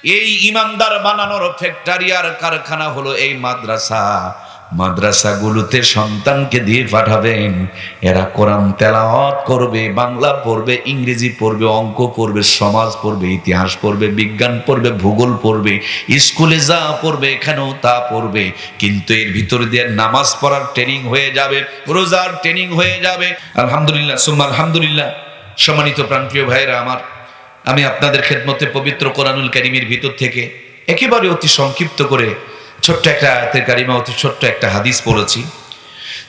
এই ইমানদার বানানোর ফ্যাক্টরি আর কারখানা হলো এই মাদ্রাসা। মাদ্রাসাগুলোতে সন্তানকে দিয়ে পাঠাবেন, এরা কোরআন তেলাওয়াত করবে, বাংলা পড়বে, ইংরেজি পড়বে, অঙ্ক পড়বে, সমাজ পড়বে, ইতিহাস পড়বে, বিজ্ঞান পড়বে, ভূগোল পড়বে, স্কুলে যা পড়বে এখানেও তা পড়বে। কিন্তু এর ভিতর দিয়ে নামাজ পড়ার ট্রেনিং হয়ে যাবে, রোজার ট্রেনিং হয়ে যাবে। আলহামদুলিল্লাহ সুম্মা আলহামদুলিল্লাহ। সম্মানিত প্রাণপ্রিয় ভাইয়েরা আমার, আমি আপনাদের খেদমতে পবিত্র কোরআনুল কারীমের ভিতর থেকে একেবারে অতি সংক্ষিপ্ত করে ছোট্ট একটা আয়াতের কারিমা, অতি ছোট্ট একটা হাদিস পড়েছি।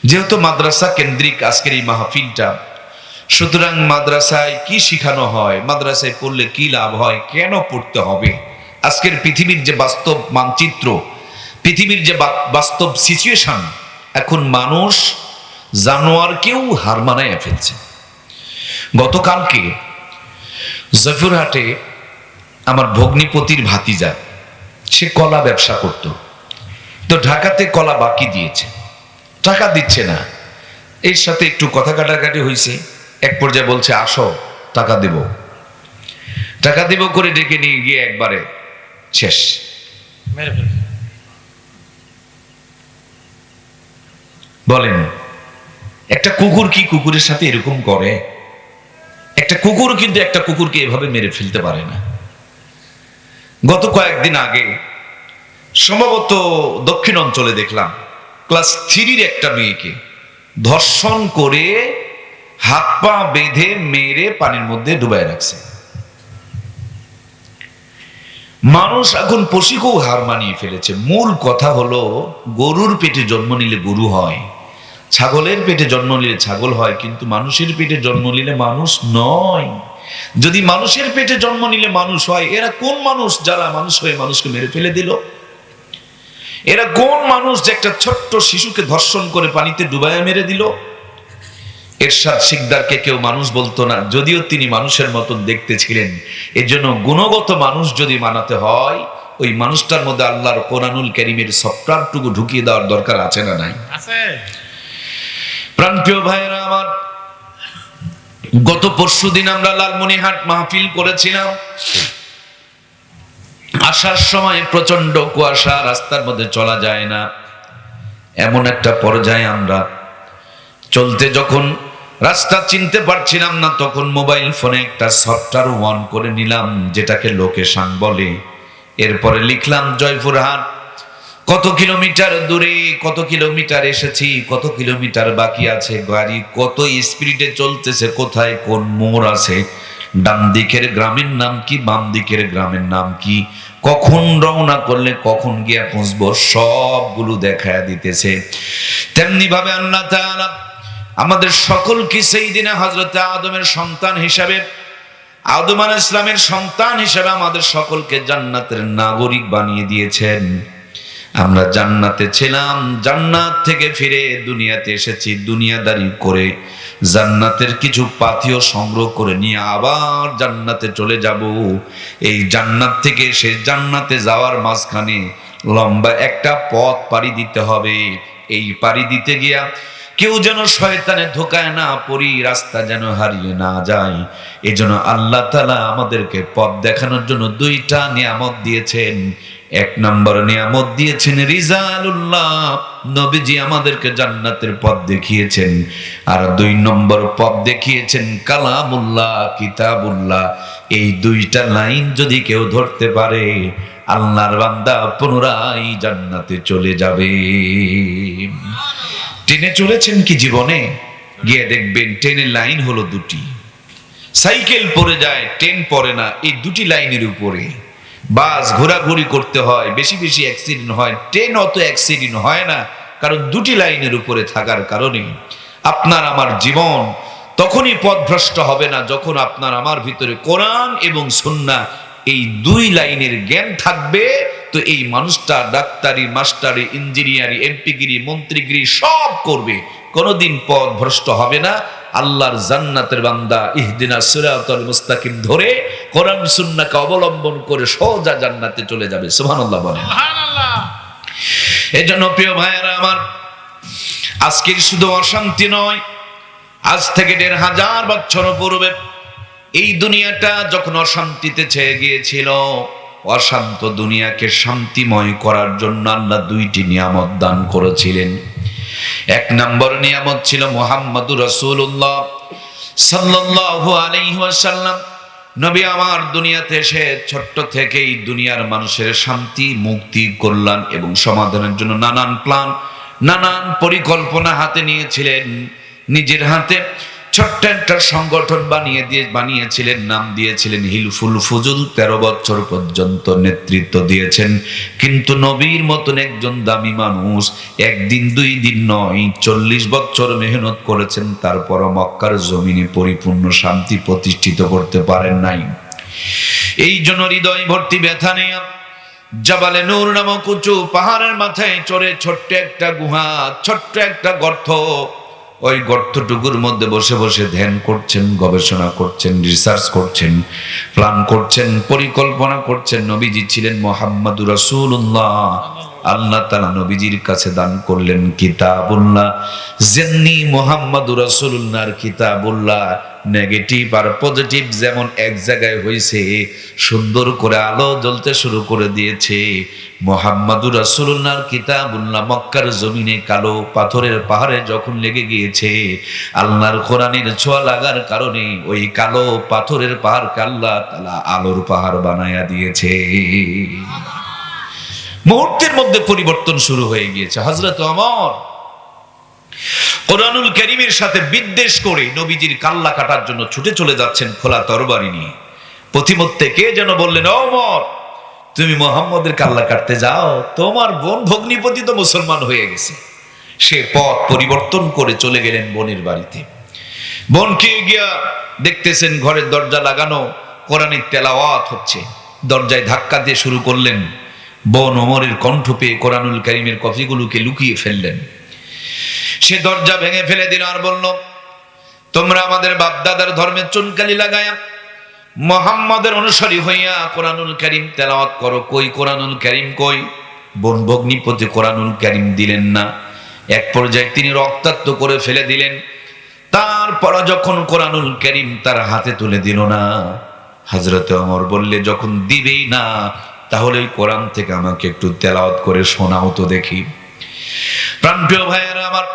যেহেতু মাদ্রাসা কেন্দ্রিক আজকের এই মাহফিলটা, সুতরাং মাদ্রাসায় কি শিখানো হয়, মাদ্রাসায় পড়লে কি লাভ হয়, কেন পড়তে হবে, আজকের পৃথিবীর যে বাস্তব মানচিত্র, পৃথিবীর যে বাস্তব সিচুয়েশন, এখন মানুষ জানোয়ারকেও হার মানায় ফেলছে। গতকালকে জয়পুরহাটে আমার ভগ্নিপতির ভাতিজা, সে কলা ব্যবসা করত, তো ঢাকাতে কলা বাকি দিয়েছে, টাকা দিচ্ছে না। এর সাথে একটু কথা কাটাকাটি হয়েছে, এক পর্যায়ে বলছে আসো টাকা দেব, টাকা দেব করে ডেকে নিয়ে গিয়ে একবারে শেষ। বলেন একটা কুকুর কি কুকুরের সাথে এরকম করে? একটা কুকুর কিন্তু একটা কুকুরকে এভাবে মেরে ফেলতে পারে না। গত কয়েকদিন আগে সম্ভবত দক্ষিণ অঞ্চলে দেখলাম ক্লাস 3-র একটা মেয়েকে ধর্ষণ করে হাত পা বেঁধে মেরে পানির মধ্যে ডুবাই রাখছে। মানুষ এখন পশুকেও হার মানিয়ে ফেলেছে। মূল কথা হলো, গরুর পেটে জন্ম নিলে গরু হয়, ছাগলের পেটে জন্ম নিলে ছাগল হয়, কিন্তু মানুষের পেটে জন্ম নিলে মানুষ নয়। যদি মানুষের পেটে জন্ম নিলে মানুষ হয়, এরা কোন মানুষ যারা মানুষ হয়ে মানুষকে মেরে ফেলে দিল? এরা কোন মানুষ যে একটা ছোট্ট শিশুকে ধর্ষণ করে পানিতে ডুবাইয়া মেরে দিল? এরশাদ শিকদারকে কেউ মানুষ বলতো না, যদিও তিনি মানুষের মতন দেখতে ছিলেন। এর জন্য গুণগত মানুষ যদি মানাতে হয়, ওই মানুষটার মধ্যে আল্লাহর কোরআনুল কারীমের সফটওয়্যারটুকু ঢুকিয়ে দেওয়ার দরকার আছে না নাই? আছে। প্রাণপ্রিয় ভাইয়েরা আমার, গত পরশুদিন আমরা লালমনিরহাট মাহফিল করেছিলাম। আসার সময় প্রচন্ড কুয়াশা, রাস্তার মধ্যে চলা যায় না। এমন একটা পর্যায়ে আমরা চলতে যখন রাস্তা চিনতে পারছিলাম না, তখন মোবাইল ফোনে একটা সফটওয়্যার অন করে নিলাম, যেটাকে লোকেশন বলে। এরপরে লিখলাম জয়পুরহাট, কত কিলোমিটার দূরে, কত কিলোমিটার এসেছি, কত কিলোমিটার বাকি আছে, গাড়ি কত স্পিডে চলতেছে, কোথায় কোন মোড় আছে, ডান দিকের গ্রামের নাম কি, বাম দিকের গ্রামের নাম কি, কখন রওনা করলে কখন গিয়া পৌঁছবো, সবগুলো দেখায়া দিতেছে। তেমনি ভাবে আল্লাহ তাআলা আমাদের সকলকে সেই দিনে হযরত আদমের সন্তান হিসাবে, আদম আলাইহিস সালামের সন্তান হিসাবে আমাদের সকলকে জান্নাতের নাগরিক বানিয়ে দিয়েছেন। আমরা জান্নাতে ছিলাম, জান্নাত থেকে ফিরে দুনিয়াতে এসেছি, দুনিয়াদারি করে জান্নাতের কিছু পাথিও সংগ্রহ করে নিয়ে আবার জান্নাতে চলে যাব। এই জান্নাত থেকে সে জান্নাতে যাওয়ার মাঝখানে লম্বা একটা পথ পাড়ি দিতে হবে। এই পাড়ি দিতে গিয়া কেউ যেন শয়তানে ধোকায় না পড়ি, রাস্তা যেন হারিয়ে না যায়। এজন্য আল্লাহ তাআলা আমাদেরকে পথ দেখানোর জন্য 2টা নিয়ামত দিয়েছেন। 1 নম্বর নিয়ামত দিয়েছেন রিজালুল্লাহ, নবীজি আমাদেরকে জান্নাতের পথ দেখিয়েছেন। আর 2 নম্বর পথ দেখিয়েছেন কালামুল্লাহ, কিতাবুল্লাহ। এই 2টা লাইন যদি কেউ ধরতে পারে, আল্লাহর বান্দা পুনরায় জান্নাতে চলে যাবে। ট্রেনে চলেছেন কি জীবনে? গিয়ে দেখবেন ট্রেনের লাইন হলো 2টি। সাইকেল পড়ে যায়, ট্রেন পড়ে না, এই 2টি লাইনের উপরে। বাস ঘোরাঘুরি করতে হয়, বেশি বেশি অ্যাক্সিডেন্ট হয়। ট্রেন অত অ্যাক্সিডেন্ট হয় না, কারণ 2টি লাইনের উপরে থাকার কারণে। আপনার আমার জীবন তখনই পথভ্রষ্ট হবে না যখন আপনার আমার ভিতরে কোরআন এবং সুন্নাহ এই 2 লাইনের জ্ঞান থাকবে। তো এই মানুষটা ডাক্তারি, মাস্টারি, ইঞ্জিনিয়ারি, এমপিগিরি, মন্ত্রীগিরি সব করবে, কোনোদিন পথভ্রষ্ট হবে না। আল্লাহর জান্নাতের বান্দা ইহদিনাস সিরাতাল মুস্তাকিম ধরে কোরআন সুন্নাহকে অবলম্বন করে সোজা জান্নাতে চলে যাবে। সুবহানাল্লাহ বলেন। সুবহানাল্লাহ। এজন্য প্রিয় ভাইয়েরা আমার, আজকের শুধু অশান্তি নয়, আজ থেকে 1500 বছর পূর্বে এই দুনিয়াটা যখন অশান্তিতে ছেয়ে গিয়েছিল, অশান্ত দুনিয়াকে শান্তিময় করার জন্য আল্লাহ দুইটি নিয়ামত দান করেছিলেন। এক নম্বর নিয়ামত ছিল মুহাম্মদুর রাসূলুল্লাহ সাল্লাল্লাহু আলাইহি ওয়াসাল্লাম। নবী আমার দুনিয়াতে এসে ছোট্ট থেকেই দুনিয়ার মানুষের শান্তি, মুক্তি, কল্যাণ এবং সমাধানের জন্য নানান প্ল্যান, নানান পরিকল্পনা হাতে নিয়েছিলেন। নিজের হাতে ছোট্ট একটা সংগঠন বানিয়েছিলেন, নাম দিয়েছিলেন হিলফুল ফুজুল। 13 বছর পর্যন্ত নেতৃত্ব দিয়েছেন। কিন্তু নবীর মতন একজন দামি মানুষ একদিন দুই দিন নয়, 40 বছর মেহনত করেছেন, তারপরও মক্কার জমিনে পরিপূর্ণ শান্তি প্রতিষ্ঠিত করতে পারেন নাই। এই জন্য হৃদয় ভর্তি ব্যথা নিয়ে জাবালে নূর নামক উঁচু পাহাড়ের মাথায় চড়ে ছোট্ট একটা গুহা, ছোট্ট একটা গর্ত, ওই গর্তটুকুর মধ্যে বসে বসে ধ্যান করছেন, গবেষণা করছেন, রিসার্চ করছেন, প্ল্যান করছেন, পরিকল্পনা করছেন। নবীজি ছিলেন মুহাম্মদুর রাসূলুল্লাহ। আল্লাহ তাআলা নবীজির কাছে দান করলেন কিতাবুল্লাহ। যেমনি মুহাম্মদুর রাসূলুল্লাহর কিতাবুল্লাহ নেগেটিভ আর পজিটিভ যেমন এক জায়গায় হয়েছে, সুন্দর করে আলো জ্বলতে শুরু করে দিয়েছে, মুহাম্মদুর রাসূলুল্লাহর কিতাবুল্লাহ মক্কার জমিনে কালো পাথরের পাহাড়ে যখন লেগে গিয়েছে, আল্লাহর কোরআনের ছোঁয়া লাগার কারণে ওই কালো পাথরের পাহাড়কে আল্লাহ তাআলা আলোর পাহাড় বানায়া দিয়েছে। মুহূর্তের মধ্যে পরিবর্তন শুরু হয়ে গিয়েছে। হযরত ওমর কোরআনুল কারীমের সাথে বিদ্বেষ করে নবীজির কাল্লা কাটার জন্য ছুটে চলে যাচ্ছেন খোলা তরবারি নিয়ে। পথিমধ্যে কে যেন বললেন, ওমর তুমি মুহাম্মদের কাল্লা কাটতে যাও, তোমার বোন ভগ্নিপতি তো মুসলমান হয়ে গেছে। সে পথ পরিবর্তন করে চলে গেলেন বোনের বাড়িতে। বোনকে গিয়া দেখতেছেন ঘরের দরজা লাগানো, কোরআনের তেলাওয়াত হচ্ছে। দরজায় ধাক্কা দিয়ে শুরু করলেন। বোন ওমরের কণ্ঠ পেয়ে কোরআনুল কারীমের কপিগুলোকে লুকিয়ে ফেললেন। সে দরজা ভেঙে ফেলে দিল আর বলল, তোমরা আমাদের বাপ দাদার ধর্মের চুনকালি লাগায়া মুহাম্মাদের অনুসারী হইয়া কোরআনুল কারীম তেলাওয়াত করো, কই কোরআনুল কারীম কই? বোন ভগ্নিপতি কোরআনুল কারীম দিলেন না। এক পর্যায়ে তিনি রক্তাক্ত করে ফেলে দিলেন। তারপর যখন কোরআনুল কারীম তার হাতে তুলে দিল না, হযরত ওমর বললে, যখন দিবেই না তাহলে ওই কোরআন থেকে আমাকে একটু তেলাওয়াত করে শোনাও তো দেখি। প্রাণপ্রিয় ভাইয়েরা আমার,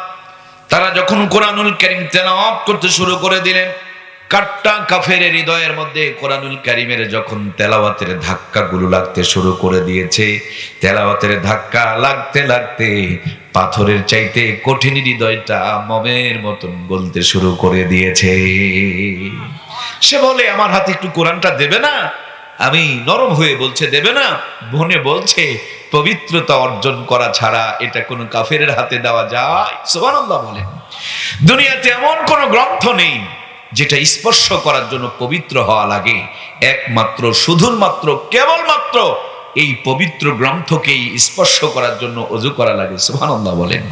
তারা যখন কোরআনুল কারীম তেলাওয়াত করতে শুরু করে দিলেন, কাট্টা কাফেরের হৃদয়ের মধ্যে কোরআনুল কারীমের যখন তেলাওয়াতের ধাক্কাগুলো লাগতে শুরু করে দিয়েছে, তেলাওয়াতের ধাক্কা লাগতে লাগতে পাথরের চাইতে কঠিন হৃদয়টা মোমের মতন গলতে শুরু করে দিয়েছে। সে বলে, আমার হাতে একটু কোরআনটা দেবে না? আমি নরম হয়ে বলছে, দেবে না? বোনে বলছে, পবিত্রতা অর্জন করা ছাড়া এটা কোন কাফেরের হাতে দেওয়া যায়? সুবহানাল্লাহ বলেন। দুনিয়াতে এমন কোন গ্রন্থ নেই যেটা স্পর্শ করার জন্য পবিত্র হওয়া লাগে। একমাত্র শুধুমাত্র কেবলমাত্র এই পবিত্র গ্রন্থকেই স্পর্শ করার জন্য ওযু করা লাগে। সুবহানাল্লাহ বলেন।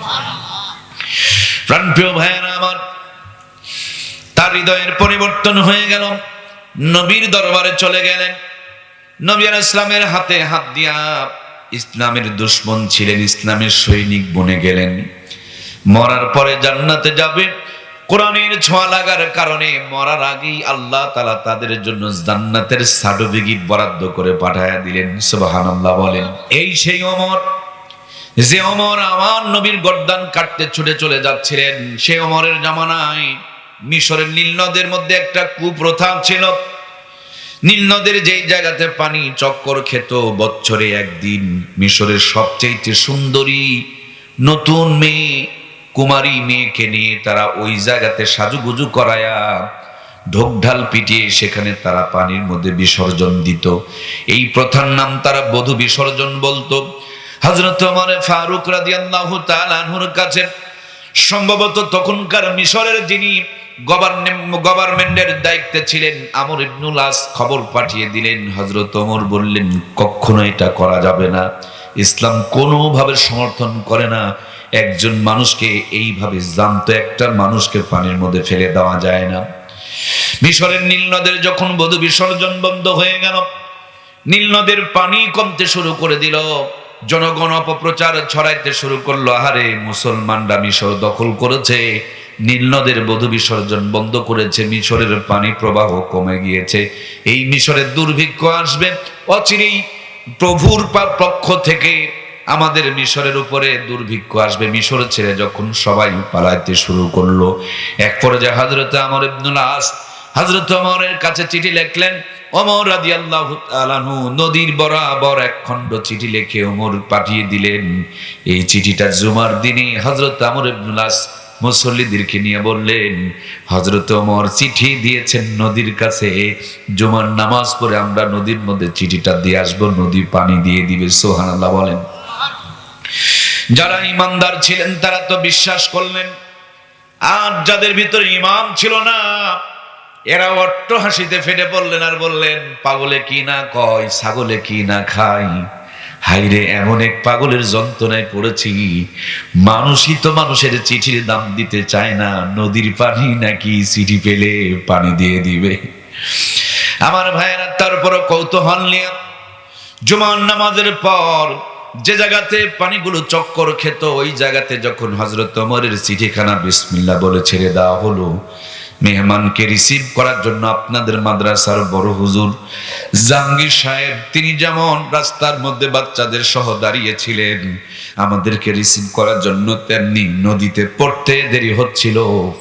প্রাণপ্রিয় ভাইয়েরা আমার, তার হৃদয়ের পরিবর্তন হয়ে গেল। নবীর দরবারে চলে গেলেন। নবী আলাইহিস সালামের হাতে হাত দিয়া, ইসলামের দুশমন ছিলেন, ইসলামের সৈনিক বনে গেলেন। মরার পরে জান্নাতে যাবে, কোরআনের ছোঁয়া লাগার কারণে মরার আগেই আল্লাহ তাআলা তাদের জন্য জান্নাতের সার্টিফিকেট বরাদ্দ করে পাঠায়া দিলেন। সুবহানাল্লাহ বলেন। এই সেই ওমর, যে ওমর আমার নবীর গর্দান কাটতে ছুটে চলে যাচ্ছিলেন। সেই ওমরের জামানায় মিশরের নীল নদের মধ্যে একটা কুপ্রথা ছিল। নীল নদের যেই জায়গাতে পানি চক্কর খেত, বছরে একদিন মিশরের সবচেয়ে সুন্দরী নতুন মেয়ে, কুমারী মেয়েকে নিয়ে তারা ওই জায়গাতে সাজুগুজু করায়া ঢোকঢাল পিটিয়ে সেখানে তারা পানির মধ্যে বিসর্জন দিত। এই প্রথার নাম তারা বধূ বিসর্জন বলতো। হযরত ওমর ফারুক রাদিয়াল্লাহু তাআলা আনহুর কাছে সম্ভবত তখনকার মিশরের যিনি গভর্নমেন্টের দায়িত্বে ছিলেন আমর ইবনুল আস খবর পাঠিয়ে দিলেন। হযরত ওমর বললেন, কখনো এটা করা যাবে না, ইসলাম কোনোভাবে সমর্থন করে না। একজন মানুষকে এইভাবে জানতো একটা মানুষকে পানির মধ্যে ফেলে দেওয়া যায় না। মিশরের নীল নদের যখন বধূ বিসর্জন বন্ধ হয়ে গেল, নীল নদের পানি কমতে শুরু করে দিল, জনগণ অপপ্রচার ছড়াইতে শুরু করলো, আহারে মুসলমানরা মিশর দখল করেছে, নীল নদের বধূ বিসর্জন বন্ধ করেছে, মিশরের পানি প্রবাহ কমে গিয়েছে, এই মিশরের দুর্ভিক্ষ আসবে, অচিরেই প্রভুর পক্ষ থেকে আমাদের মিশরের উপরে দুর্ভিক্ষ আসবে। মিশর ছেড়ে যখন সবাই পালাইতে শুরু করলো, এক পর্যায়ে হযরত আমর ইবনুল আস হযরত ওমরের কাছে চিঠি লিখলেন। ওমর রাদিয়াল্লাহু তাআলা আনহু নদীর বরাবর এক খণ্ড চিঠি লিখে ওমর পাঠিয়ে দিলেন। এই চিঠিটা জুমার দিনে হযরত আমর ইবনুল আস মুসল্লিদেরকে নিয়ে বললেন, হযরত ওমর চিঠি দিয়েছেন নদীর কাছে, জুমার নামাজ পড়ে আমরা নদীর মধ্যে চিঠিটা দিয়ে আসবো, নদী পানি দিয়ে দিবে। সুবহানাল্লাহ বলেন। যারা ইমানদার ছিলেন তারা তো বিশ্বাস করলেন, আর যাদের ভিতরে ঈমান ছিল না এরা অট্ট হাসিতে ফেটে পড়লেন আর বললেন, পাগলে কি না কয়, ছাগলে কি না খায়। হাইরে, এমন এক পাগলের যন্ত্রণায় পড়েছি, মানুষই তো মানুষের চিঠির দাম দিতে চায় না, নদীর পানি নাকি চিঠি পেলে পানি দিয়ে দিবে। আমার ভাইয়েরা, তারপরও কৌতূহল নিয়ে জুমার নামাজের পর যে জায়গাতে পানিগুলো চক্কর খেত, ওই জায়গাতে যখন হযরত ওমরের চিঠিখানা বিসমিল্লাহ বলে ছেড়ে দেওয়া হলো, মেহমানকে রিসিভ করার জন্য আপনাদের মাদ্রাসার বড় হুজুর জাহাঙ্গীর সাহেব তিনি যেমন রাস্তার মধ্যে বাচ্চাদের সহ দাঁড়িয়েছিলেন আমাদেরকে রিসিভ করার জন্য, তেমনি নদীতে পড়তে দেরি হচ্ছিল,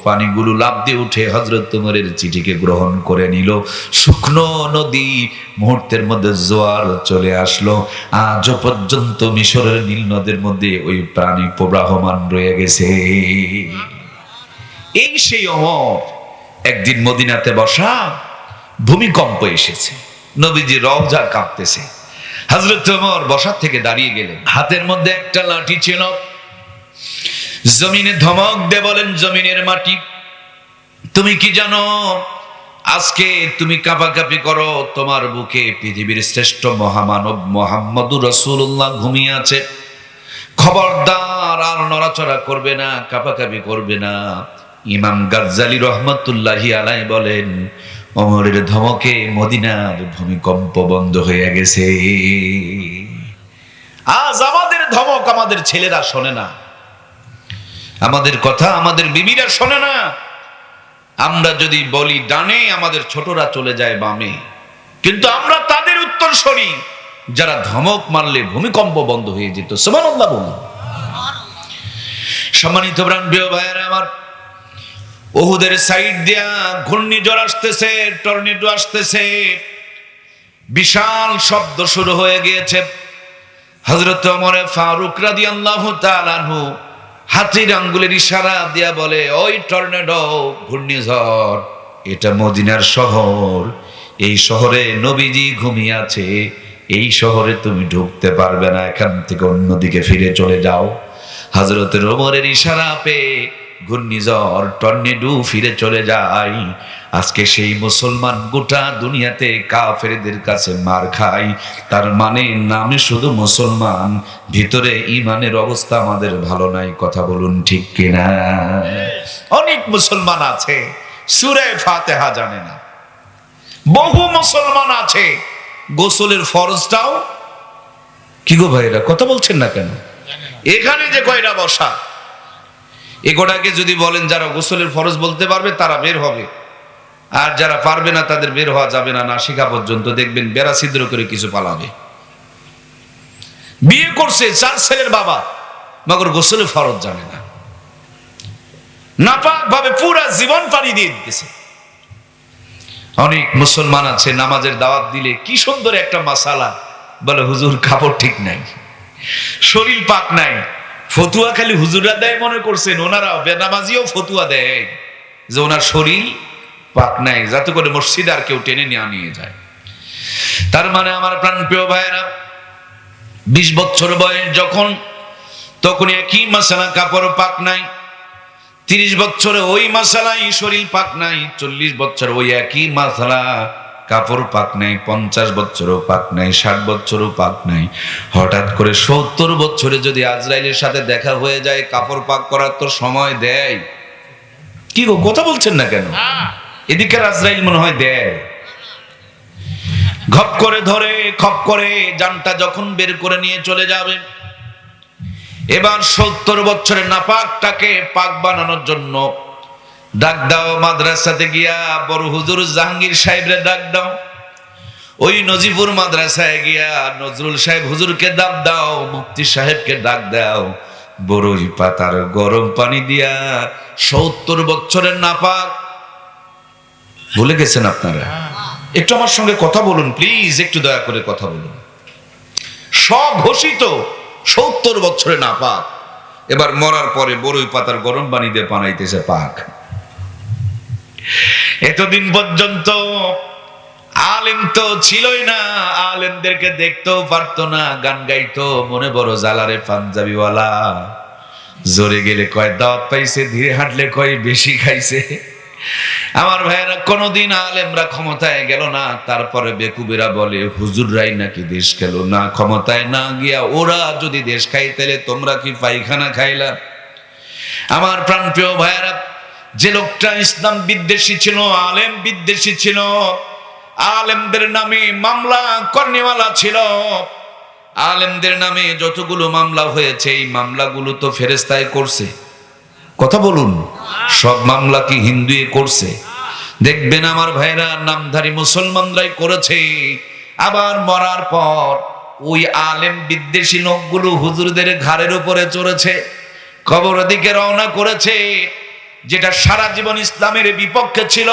পানিগুলো লাফ দিয়ে উঠে হযরত ওমরের চিঠিকে গ্রহণ করে নিল। শুকনো নদী মুহূর্তের মধ্যে জোয়ার চলে আসলো। আজও পর্যন্ত মিশরের নীল নদের মধ্যে ওই প্রাণী প্রবাহমান রয়ে গেছে। এই সেই ওমর, একদিন মদিনাতে বসা, ভূমিকম্প এসেছে, নবীজি রওজা কাঁপতেছে। হযরত ওমর বসা থেকে দাঁড়িয়ে গেলেন, হাতের মধ্যে একটা লাঠি ছিল, জমিনে ধমক দে বলেন, জমিনের মাটি তুমি কি জানো আজকে তুমি কাঁপাকাঁপি করো, তোমার বুকে পৃথিবীর শ্রেষ্ঠ মহামানব মুহাম্মদুর রাসূলুল্লাহ ঘুমিয়ে আছে, খবরদার আর নড়াচড়া করবে না, কাঁপাকাঁপি করবে না। ইমাম গাজ্জালী রহমাতুল্লাহি আলাইহি বলেন, ওমরের ধমকে মদিনার ভূমিকম্প বন্ধ হয়ে গেছে। আজ আমাদের ধমক আমাদের ছেলেরা শোনে না, আমাদের কথা আমাদের বিবিরা শোনে না। আমরা যদি বলি ডানে, আমাদের ছোটরা চলে যায় বামে, কিন্তু আমরা তাদের উত্তরসূরি যারা ধমক মারলে ভূমিকম্প বন্ধ হয়ে যেত। সুবহানাল্লাহ বলুন। সম্মানিত প্রাণপ্রিয় ভাইয়েরা আমার, উহুদের সাইড দিয়া ঘূর্ণিঝড় আসতেছে, টর্নেডো আসতেছে, বিশাল শব্দ শুরু হয়ে গিয়েছে। হযরত ওমর ফারুক রাদিয়াল্লাহু তাআলা আনহু হাতের আঙ্গুলের ইশারা দিয়া বলে, ওই টর্নেডো, ঘূর্ণিঝড়, এটা মদিনার শহর, এই শহরে নবীজি ঘুমিয়ে আছে, এই শহরে তুমি ঢুকতে পারবে না, এখান থেকে অন্যদিকে ফিরে চলে যাও। হযরত ওমরের ইশারা পেয়ে ঘূর্ণিঝড় টর্নেডো ফিরে চলে যায়। আজকে সেই মুসলমান গোটা দুনিয়াতে কাফেরদের কাছে মার খায়, তার মানে নামে শুধু মুসলমান, ভিতরে ঈমানের অবস্থা আমাদের ভালো নাই। কথা বলুন ঠিক কিনা? অনেক মুসলমান আছে সূরা ফাতিহা জানে না, বহু মুসলমান আছে গোসলের ফরজটাও, কি গো ভাইরা কথা বলছেন না কেন? এখানে যে কয়টা বসা, এগোটাকে যদি বলেন যারা গোসলের ফরজ বলতে পারবে তারা বের হবে, আর যারা পারবে না তাদের বের হওয়া যাবে না, না শিখা পর্যন্ত। দেখবেন বেড়া ছিদ্র করে কিছু পালাবে। বিয়ে করছে 4 ছেলের বাবা, মগর গোসলের ফরজ জানে না, নাপাক ভাবে পুরা জীবন পানি দিয়ে দিতেছে। অনেক মুসলমান আছে নামাজের দাওয়াত দিলে কি সুন্দর একটা মাসালা বলে, হুজুর কাপড় ঠিক নাই, শরীর পাক নাই, ফতুয়া খালি হুজুরা দেয় মনে করছেন, ওনারা বেনামাজিও ফতুয়া দেয় যে ওনার শরীর পাক নাই, যাতে করে মসজিদে আর কেউ টেনে নিয়ে যায়। তার মানে আমার প্রাণপ্রিয় ভাইয়েরা, 20 বছর বয়স যখন, তখন একই মাসালা কাপড় পাক নাই, 30 বছরে ওই মাসালাই শরীর পাক নাই, 40 বছর ওই একই মাসালা কাপড় পাক নাই, 50 বছরও পাক নাই, 60 বছরও পাক নাই। হঠাৎ করে 70 বছরে যদি আজরাইলের সাথে দেখা হয়ে যায়, কাপড় পাক করার তো সময় দেয়? কি গো কথা বলছেন না কেন? এদিকে আজরাইল মনে হয় দেয়, ঘপ করে ধরে, খপ করে জানটা যখন বের করে নিয়ে চলে যাবে। এবার 70 বছরের নাপাকটাকে পাক বানানোর জন্য ডাক দাও, মাদ্রাসাতে গিয়া বড় হুজুর জাহাঙ্গীর সাহেবরে ডাক দাও। ওই নজিপুর মাদ্রাসায় গিয়া নজরুল সাহেব হুজুরকে ডাক দাও, মুফতি সাহেবকে ডাক দাও, বড়ই পাতার গরম পানি দিয়া 70 বছরের নাপাক। ভুলে গেছেন আপনারা? একটু আমার সঙ্গে কথা বলুন প্লিজ, একটু দয়া করে কথা বলুন। স্বঘোষিত 70 বছরে নাপাক, এবার মরার পরে বড়ই পাতার গরম পানি দিয়ে বানাইতেছে পাক। এতদিন পর্যন্ত আলেম তো ছিলই না, আলেমদেরকে দেখতেও পারতো না, গান গাইতো, মনে বড় জালারে পাঞ্জাবিওয়ালা, জোরে গেলে কয় দাওয়াত পাইছে, ধীরে হাঁটলে কয় বেশি খাইছে। আমার ভাইয়েরা, কোনদিন আলেমরা ক্ষমতায় গেল না, তারপরে বেকুবেরা বলে হুজুররাই নাকি দেশ খেলো না, ক্ষমতায় না গিয়া ওরা যদি দেশ খাই তাহলে তোমরা কি পায়খানা খাইলা? আমার প্রাণপ্রিয় ভাইয়েরা, যে লোকটা ইসলাম বিদ্বেষী ছিল, আলেম বিদ্বেষী ছিল, আলেমদের নামে মামলা করনেওয়ালা ছিল, আলেমদের নামে যতগুলো মামলা হয়েছে এই মামলাগুলো তো ফেরেশতাই করছে। কথা বলুন, সব মামলা কি হিন্দুই করছে? দেখবেন আমার ভাইরা, নামধারী মুসলমানরাই করেছে। আবার মরার পর ওই আলেম বিদ্বেষী লোকগুলো হুজুরদের ঘাড়ের উপরে চড়েছে, কবরের দিকে রওনা করেছে, যেটা সারা জীবন ইসলামের বিপক্ষে ছিল।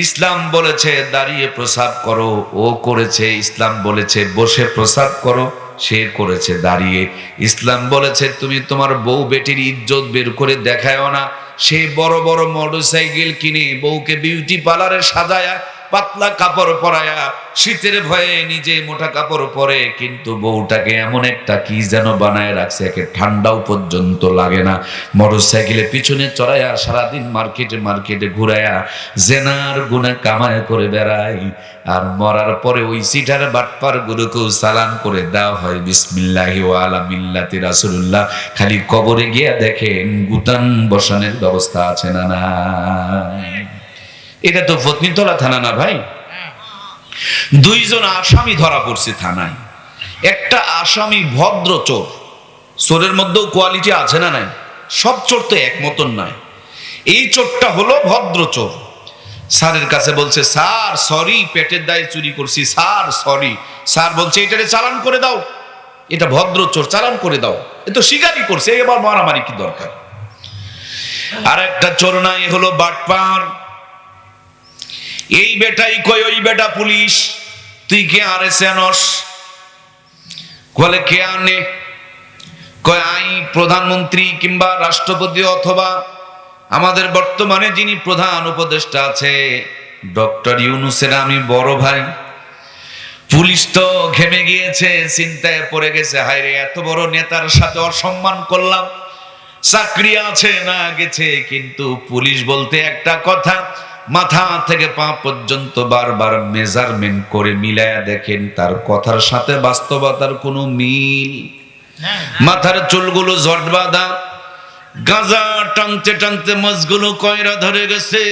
ইসলাম বলেছে দাঁড়িয়ে প্রসাব করো, ও করেছে। ইসলাম বলেছে বসে প্রসাব করো, সে করেছে দাঁড়িয়ে। ইসলাম বলেছে তুমি তোমার বউ বেটির ইজ্জত বের করে দেখায়ও না, সে বড় বড় মোটরসাইকেল কিনে বউকে বিউটি পার্লারে সাজায়া, পাতলা কাপড় পরায়া, শীতের ভয়ে নিজে মোটা কাপড় পরে, কিন্তু বউটাকে এমন একটা কি যেন বানায় রাখছে, একে ঠান্ডাও পর্যন্ত লাগে না। মোটরসাইকেলের পিছনে চড়াইয়া সারাদিন মার্কেটে মার্কেটে ঘুরাইয়া জেনার গুণা কামায় করে বেড়ায়। আর মরার পরে ওই সিটার বাটপার গুলোকেও সালাম করে দেওয়া হয় বিসমিল্লাহি ওয়া আলা মিল্লাতি রাসূলুল্লাহ। খালি কবরে গিয়া দেখেন গুতান বসানের ব্যবস্থা আছে না নাই? এটা তো ফতনিতলা থানা না ভাই? 2 জন আসামি ধরা পড়ছে থানায়। একটা আসামি ভদ্র চোর, চোরের মধ্যেও কোয়ালিটি আছে না নাই? সব চোর তো এক মতন নয়। এই চোরটা হলো ভদ্র চোর। স্যারের কাছে বলছে স্যার সরি, পেটের দায়ে চুরি করছি স্যার সরি। স্যার বলছে এটারে চালান করে দাও, এটা ভদ্র চোর, চালান করে দাও, এ তো শিকারি করছে, এবার মারামারি কি দরকার? আর একটা চোর নাই হলো বাটপার। এই বেটাই কই ওই বেটা পুলিশ, তুই কে আরে সেনস? বলে কে আনে? কয় আই প্রধানমন্ত্রী কিংবা রাষ্ট্রপতি অথবা আমাদের বর্তমানে যিনি প্রধান উপদেষ্টা আছে ডক্টর ইউনূসের আমি বড় ভাই। পুলিশ তো ঘেমে গিয়েছে, চিন্তায় পড়ে গেছে, হায় রে এত বড় নেতার সাথে অসম্মান করলাম, চাকরি আছে না গেছে। কিন্তু পুলিশ বলতে একটা কথা, মাথা থেকে পা পর্যন্ত বারবার মেজারমেন্ট করে মিলায়া দেখেন তার কথার সাথে বাস্তবতার কোনো মিল। মাথার চুলগুলো জট বাঁধা, গাঁজা টানতে টানতে মাছগুলো কয়রা ধরে গেছে,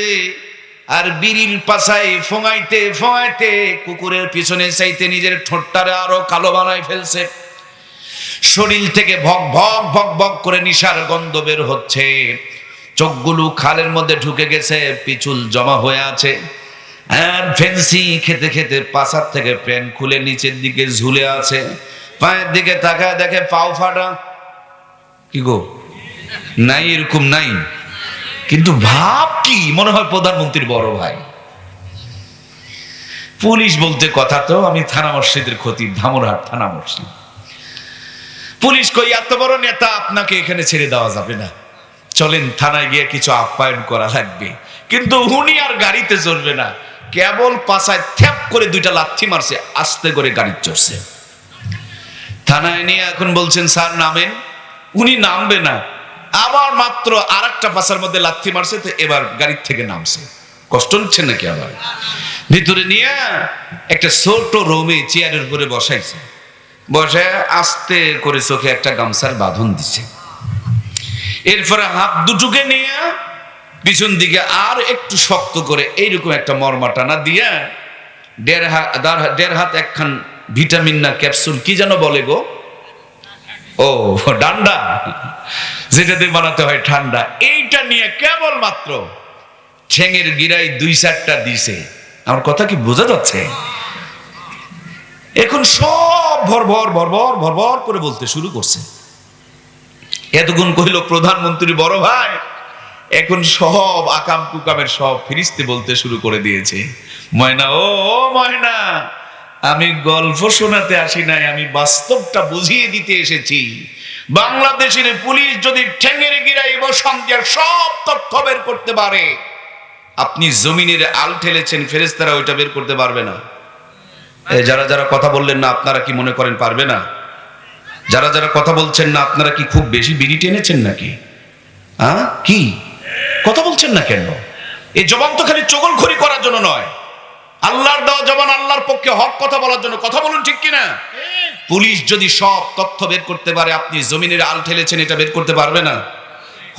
আর বিড়ির পাশায় ফোঙাইতে ফোঙাইতে কুকুরের পিছনে চাইতে নিজের ঠোঁটটারে আরো কালো বানায় ফেলছে। শরীর থেকে ভক ভক ভক ভক করে নিশার গন্ধ বের হচ্ছে, চোখগুলো খালের মধ্যে ঢুকে গেছে, পিছুল জমা হয়ে আছে। আর ফেন্সি খেতে খেতে পাছার থেকে প্যান্ট খুলে নিচের দিকে ঝুলে আছে। পায়ের দিকে তাকায় দেখে পাও ফাটা। কি গো, নাই এরকম নাই, কিন্তু ভাব কি মনে হয় প্রধানমন্ত্রীর বড় ভাই। পুলিশ বলতে কথা তো আমি থানা মসজিদের খতিব, ধামরাহাট থানা মসজিদ। পুলিশ কই এত বড় নেতা আপনাকে এখানে ছেড়ে দেওয়া যাবে না, চলেন থানায় গিয়ে কিছু আপ্যায়ন করা লাগবে। কিন্তু উনি আর গাড়িতে চড়বে না, কেবল পাছায় থ্যাপ করে 2টা লাথি মারছে, আস্তে করে গাড়ি চড়ছে। থানায় নিয়ে এখন বলছেন স্যার নামেন, উনি নামবে না, আবার মাত্র আরেকটা পাছার মধ্যে লাথি মারছে, তো এবার গাড়ির থেকে নামছে। কষ্ট নিচ্ছে নাকি? আবার ভিতরে নিয়ে একটা ছোট রুমে চেয়ারের উপরে বসাইছে, বসে আস্তে করে চোখে একটা গামছার বাঁধন দিছে। এরপরে হাত দুটোকে নিয়ে পিছন দিকে আর একটু শক্ত করে এইরকম একটা মরমা টানা দিয়া 1.5 হাত একখান ভিটামিন না ক্যাপসুল কি যেন বলে গো, ও ডান্ডা, যেটা দিয়ে বানাতে হয় ঠান্ডা, এইটা নিয়ে কেবল মাত্র ঠ্যাঙের গিরায় 2-4টা দিছে। আমার কথা কি বোঝা যাচ্ছে? এখন সব ভরভর ভরভর ভরভর করে বলতে শুরু করছে। এতক্ষণ কহিল প্রধানমন্ত্রী বড় ভাই, এখন সব আকাম কুকামের সব ফিরিস্তে বলতে শুরু করে দিয়েছে। ময়না, ও ময়না, আমি গল্প শোনাতে আসি নাই, আমি বাস্তবটা বুঝিয়ে দিতে এসেছি। বাংলাদেশের পুলিশ যদি ঠেঙের গিরাই বসান দিয়ে সব তথ্য বের করতে পারে, আপনি জমিনের আল ঠেলেছেন, ফেরেশতারা ওইটা বের করতে পারবে না। যারা যারা কথা বললেন না, আপনারা কি মনে করেন পারবে না? যারা যারা কথা বলছেন না, আপনারা কি খুব বেশি বিড়ি টেনেছেন নাকি? কি কথা বলছেন না কেন? এই জবান তো খালি চগলখড়ি করার জন্য নয়, আল্লাহর দেওয়া জবান আল্লাহর পক্ষে হক কথা বলার জন্য। কথা বলুন ঠিক কিনা? পুলিশ যদি সব তথ্য বের করতে পারে, আপনি জমিনের আল ঠেলেছেন, এটা বের করতে পারবে না।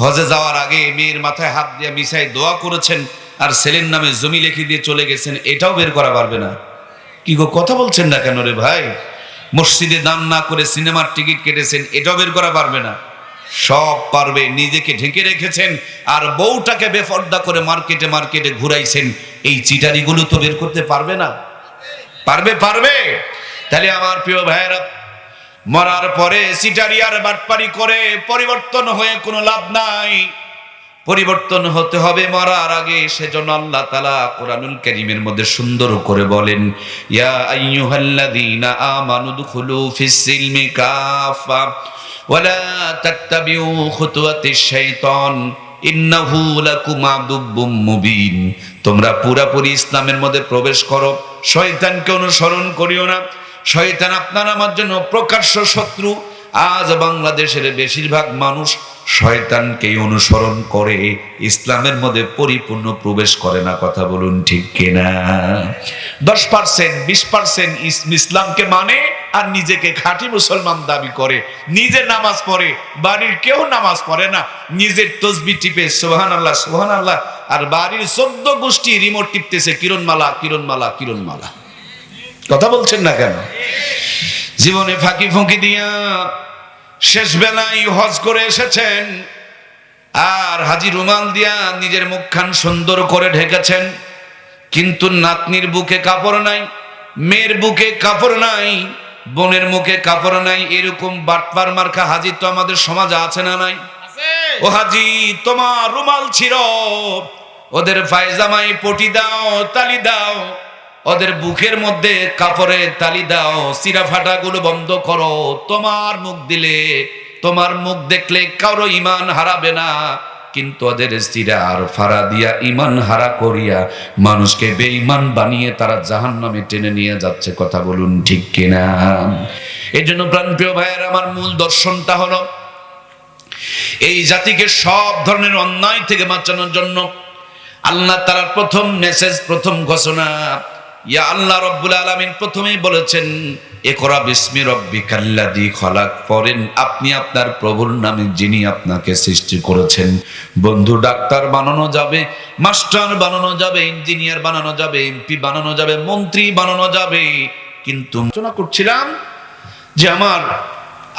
হজে যাওয়ার আগে মেয়ের মাথায় হাত দিয়ে মিশাই দোয়া করেছেন আর ছেলের নামে জমি লিখে দিয়ে চলে গেছেন, এটাও বের করা পারবে না। কি গো, কথা বলছেন না কেন রে ভাই? মসজিদে দান না করে সিনেমার টিকিট কেটেছেন, এটাও বের করা পারবে না। সব পারবে। নিজেকে ঢেকে রেখেছেন আর বউটাকে বেপর্দা করে মার্কেটে মার্কেটে ঘুরাইছেন, এই চিটারিগুলো তো বের করতে পারবে না। পারবে? পারবে। তাহলে আমার প্রিয় ভাইয়েরা, মরার পরে চিটারি আর বাটপারি করে পরিবর্তন হয়ে কোনো লাভ নাই। পরিবর্তন হতে হবে মরার আগে। সেজন্য আল্লাহ তাআলা কোরআনুল কারীমের মধ্যে সুন্দর করে বলেন, ইয়া আইয়ুহাল্লাযীনা আমানু দুখুলু ফিস সিলমি কাফা ওয়ালা তাত্তাবিউ খুতুওয়াতিশ শাইতান ইন্নাহু লাকুম আদুব্বুম মুবিন। তোমরা পুরাপুরি ইসলামের মধ্যে প্রবেশ করো, শয়তানকে অনুসরণ করিও না। শয়তান আপনার আমার জন্য প্রকাশ্য শত্রু। আজ বাংলাদেশের বেশিরভাগ মানুষ শয়তানকে অনুসরণ করে, ইসলামের মধ্যে পরিপূর্ণ প্রবেশ করে না। কথা বলুন ঠিক কিনা? 10% 20% ইসলামকে মানে আর নিজেকে খাঁটি মুসলমান দাবি করে, নিজে নামাজ পড়ে, বাড়ির কেউ নামাজ পড়ে না, নিজের তসবিহ টিপে সুবহানাল্লাহ সুবহানাল্লাহ, আর বাড়ির 14 গোষ্ঠী রিমোট টিপতেছে কিরণমালা কিরণমালা কিরণমালা। কথা বলছেন না কেন? জীবনে ফাঁকি ফুঁকি দিয়া শেষ বেলায় হজ করে এসেছেন আর হাজি রুমাল দিয়া নিজের মুখখান সুন্দর করে ঢেকেছেন, কিন্তু নাতনির বুকে কাপড় নাই, মেয়ের বুকে কাপড় নাই, বোনের মুখে কাপড় নাই। এরকম বাটপার মার্কা হাজি তো আমাদের সমাজে আছে না নাই? ও হাজি, তোমার রুমাল ছিঁড়ো, ওদের পায়জামায় পটি দাও, তালি দাও, ওদের বুকের মধ্যে কাপড়ে তালি দাও, চিরা ফাটাগুলো বন্ধ করো। তোমার মুখ দিলে, তোমার মুখ দেখলে কারো ইমান হারাবে না, কিন্তু ওদের চিরা আর ফাড়া দিয়া ইমান হারা করিয়া মানুষকে বেঈমান বানিয়ে তারা জাহান্নামে টেনে নিয়ে যাচ্ছে। কথা বলুন ঠিক কিনা? এই জন্য প্রাণপ্রিয় ভাইয়ের, আমার মূল দর্শনটা হলো এই জাতিকে সব ধরনের অন্যায় থেকে বাঁচানোর জন্য আল্লাহ তাআলার প্রথম মেসেজ, প্রথম ঘোষণা, ইয়া আল্লাহ রাব্বুল আলামিন প্রথমেই বলেছেন ইকরা বিসমি রাব্বিকাল্লাযী খলাক। পড়েন আপনি আপনার প্রভুর নামে যিনি আপনাকে সৃষ্টি করেছেন। বন্ধু, ডাক্তার বানানো যাবে, মাস্টার বানানো যাবে, ইঞ্জিনিয়ার বানানো যাবে, এমপি বানানো যাবে, মন্ত্রী বানানো যাবে, কিন্তু আলোচনা করছিলাম যে আমার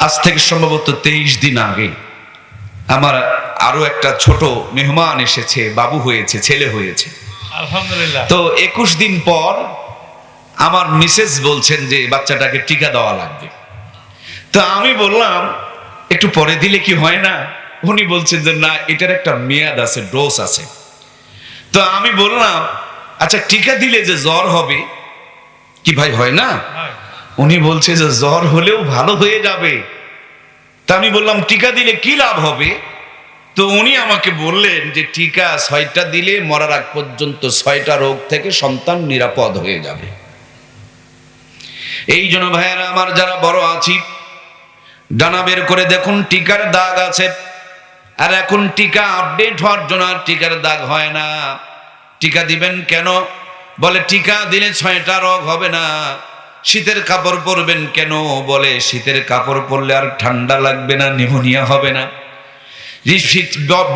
আজ থেকে সম্ভবত 23 দিন আগে আমার আরো একটা ছোট মেহমান এসেছে, বাবু হয়েছে, ছেলে হয়েছে আলহামদুলিল্লাহ। তো 21 দিন পর আমার মিসেস বলছেন যে বাচ্চাটাকে টিকা দেওয়া লাগবে। তো আমি বললাম একটু পরে দিলে কি হয় না? উনি বলছেন যে না, এটার একটা মেয়াদ আছে, ডোজ আছে। তো আমি বললাম আচ্ছা, টিকা দিলে যে জ্বর হবে কি ভাই, হয় না? উনি বলছে যে জ্বর হলেও ভালো হয়ে যাবে। তা আমি বললাম টিকা দিলে কি লাভ হবে? তো উনি আমাকে বললেন যে টিকা 6টা দিলে মরার আগ পর্যন্ত 6টা রোগ থেকে সন্তান নিরাপদ হয়ে যাবে। এই জন্য ভাইয়েরা আমার, যারা বড় আছি, ডানা বের করে দেখুন টিকার দাগ আছে। আর এখন টিকা আপডেট হওয়ার জন্য টিকার দাগ হয় না। টিকা দিবেন কেন? বলে টিকা দিলে 6টা রোগ হবে না। শীতের কাপড় পরবেন কেন? বলে শীতের কাপড় পরলে আর ঠান্ডা লাগবে না, নিউমোনিয়া হবে না।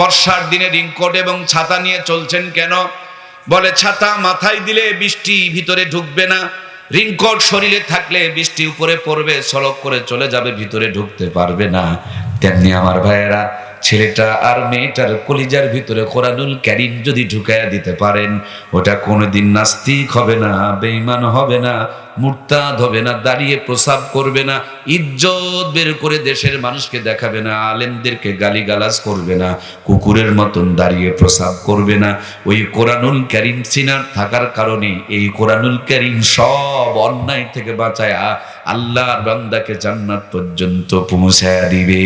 বর্ষার দিনে রিংকোট এবং ছাতা নিয়ে চলছেন কেন? বলে ছাতা মাথায় দিলে বৃষ্টি ভিতরে ঢুকবে না, রিংকোট শরীরে থাকলে বৃষ্টি উপরে পড়বে, সড়ক করে চলে যাবে, ভিতরে ঢুকতে পারবে না। তেমনি আমার ভাইয়েরা, ছেলেটা আর মেয়েটার কলিজার ভিতরে কোরআনুল কারীম যদি ঢুকায়া দিতে পারেন, ওটা কোনোদিন নাস্তিক হবে না, বেঈমান হবে না, মুরতাদ হবে না, দাঁড়িয়ে প্রসাব করবে না, ইজ্জত বের করে দেশের মানুষকে দেখাবে না, আলেমদেরকে গালিগালাজ করবে না, কুকুরের মতন দাঁড়িয়ে প্রসাব করবে না। ওই কোরআনুল কারীম সিনার থাকার কারণে এই কোরআনুল কারীম সব অন্যায় থেকে বাঁচায়া আল্লাহর বান্দাকে জান্নাত পর্যন্ত পৌঁছায়া দিবে।